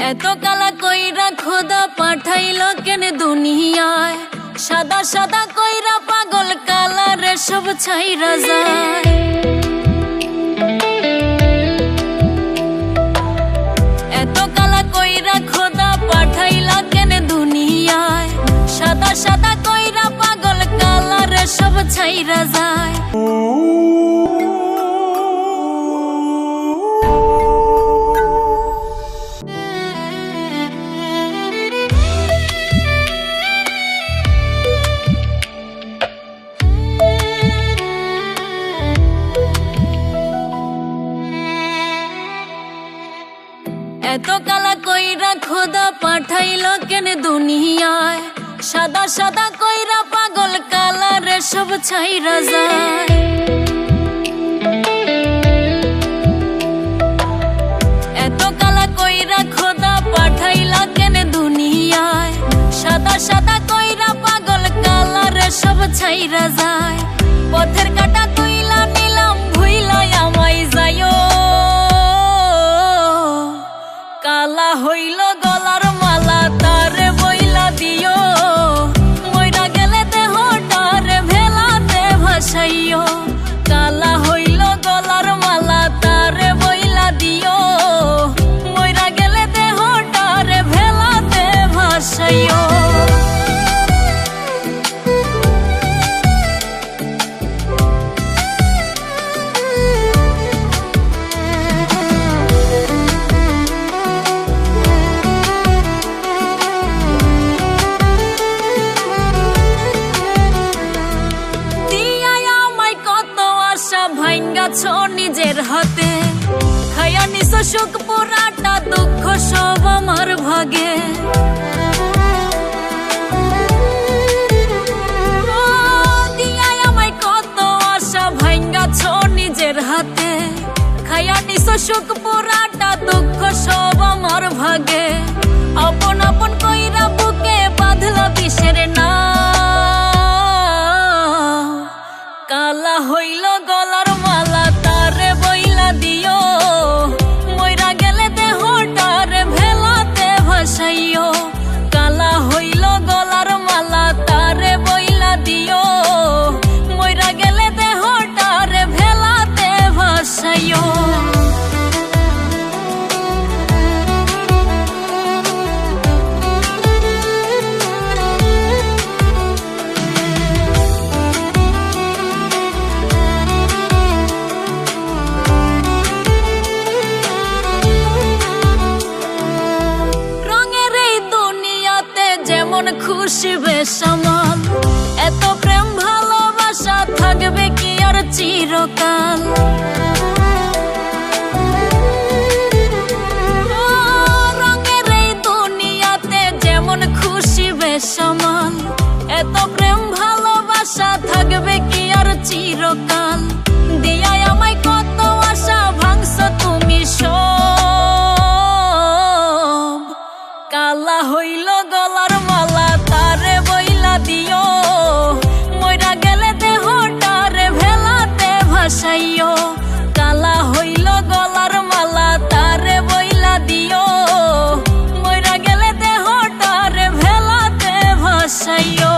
এত কালা কইরা খোদা পাঠাইলো কেন দুনিয়ায়, সাদা সাদা কইরা পাগল কালারে সব ছাইরা যায়। এত কালা কইরা খোদা পাঠাইলো কেন দুনিয়ায়, সাদা সাদা কইরা পাগল কালারে সব ছাইরা যায়। এত কালা কইরা খোদা পাঠাইলো কেন দুনিয়ায়, সাদা সাদা কইরা পাগল কালারে সব ছাইরা যায়। এত কালা কইরা খোদা পাঠাইলো কেন দুনিয়ায়, সাদা সাদা কইরা পাগল কালারে সব ছাইরা যায়। পথের কাটা তুইলা নিলাম ভুইলা আমায় যাইও, কালা হইল গলার মালা তারে বইলা দিও, মইরা গেলে দেহটারে ভেলাতে ভাসাইও। কালা হইল গলার মালা তারে বইলা দিও, মইরা গেলে দেহটারে ভেলাতে ভাসাইও। নিজের হাতে খায়া নিছো সুখ পুরাটা, দুঃখ সব আমার ভাগে। দিয়াই আমায় কত আশা ভাঙ্গাছ নিজের হাতে, খায়া নিছো সুখ পুরাটা, দুঃখ সব আমার ভাগে। আপন আপন কইরা বুকে বাঁধলা বিষের না, কালা হইল গলার মালা তারে বইলা দিও, মইরা গেলে দেহটারে ভেলাতে ভাসাইও। কালা হইল গলার মালা তারে বইলা দিও, মইরা গেলে দেহটারে ভেলাতে ভাসাইও। খুশি বেসামাল এত প্রেম ভালোবাসা থাকবে কি আর চিরকাল। রঙের এই দুনিয়াতে যেমন খুশি বেসামাল, এত প্রেম ভালোবাসা থাকবে কি আর চিরকাল। দিয়াই আমায় কত আশা ভাঙছ তুমি সব, কালা হইল গলার মালা তারে বইলা দিও, মইরা গেলে দেহটারে ভেলাতে ভাসাইও। কালা হইল গলার মালা তারে বইলা দিও, মইরা গেলে দেহটারে ভেলাতে ভাসাইও।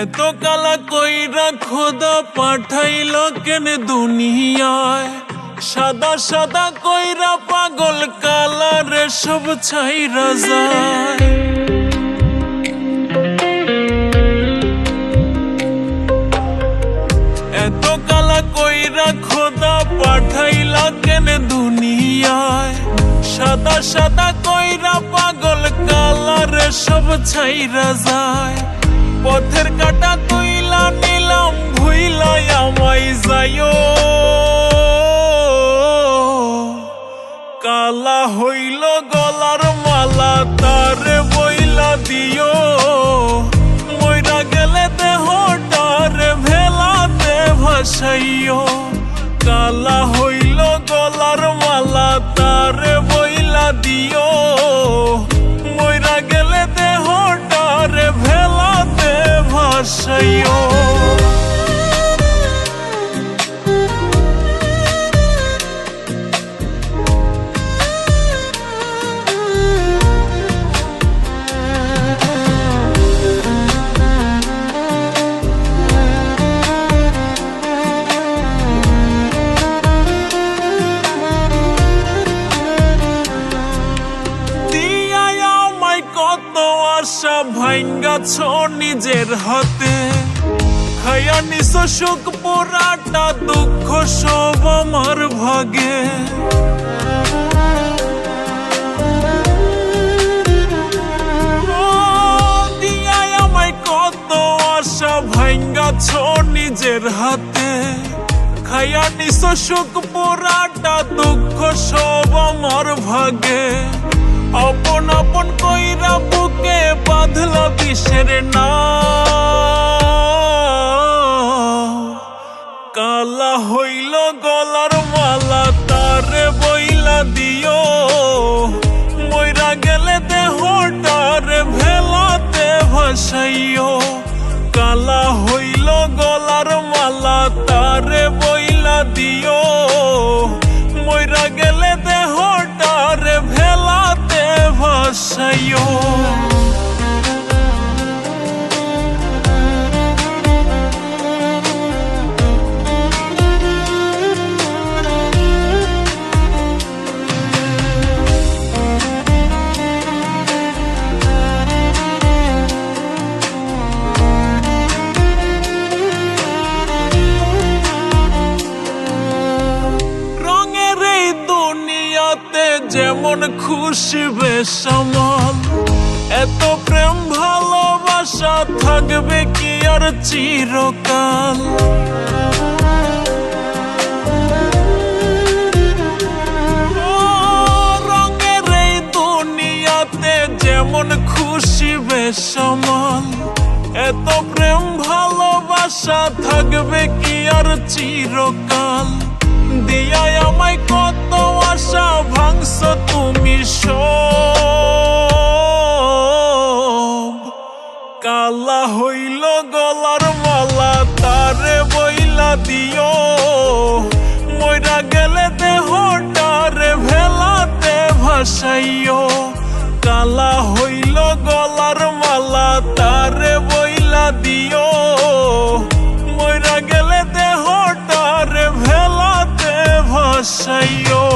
এত কালা কইরা খোদা পাঠাইলো কেন দুনিয়ায়, সাদা সাদা কইরা পাগল কালারে সব ছাইরা যায়। এত কালা কইরা খোদা পাঠাইলো কেন দুনিয়ায়, সাদা সাদা কইরা পাগল কালারে সব ছাইরা যায়। পথের কাটা তুইলা নিলাম ভুইলা আমায় যাইও, কালা হইল গলার মালা তারে বইলা দিও, মইরা গেলে দেহটারে ভেলাতে ভাস ভাসাইও। কালা হইল গলার মালা তারে বইলা দিও, মইরা গেলে দেহটারে ভেলাতে ভাসাইও। কত আশা ভাঙ্গাছ নিজের হাতে, খাইয়া নিছ সুখ পোড়াটা দুঃখ সব আমার ভাগে। দিয়াই আমায় কত আশা ভাঙ্গাছ নিজের হাতে, খাইয়া নিছ সুখ পোড়াটা দুঃখ সব আমার ভাগে। আপন আপন কইরা বুকে বাঁধলা বিষের নাও, কালা হইল গলার মালা তারে বইলা দিও, মইরা গেলে দেহটারে ভেলাতে ভাসাইও। কালা হইল গলার মালা তারে বইলা দিও, মইরা গেলে দেহটারে ভেলাতে ভাসাইও। যেমন খুশি বেসামাল, এত প্রেম ভালোবাসা থাকবে কি আর চিরকাল। রঙের এই দুনিয়াতে যেমন খুশি বেসামাল, এত প্রেম ভালোবাসা থাকবে কি আর চিরকাল। দিয়াই আমায় কত আশা ভাঙছ তুমি সব, কালা হইল গলার মালা তারে বইলা দিও, মইরা গেলে দেহটারে ভেলাতে ভাসাইও। কালা হইল গলার মালা তারে বইলা দিও, মইরা গেলে দেহটারে ভেলাতে ভাসাইও।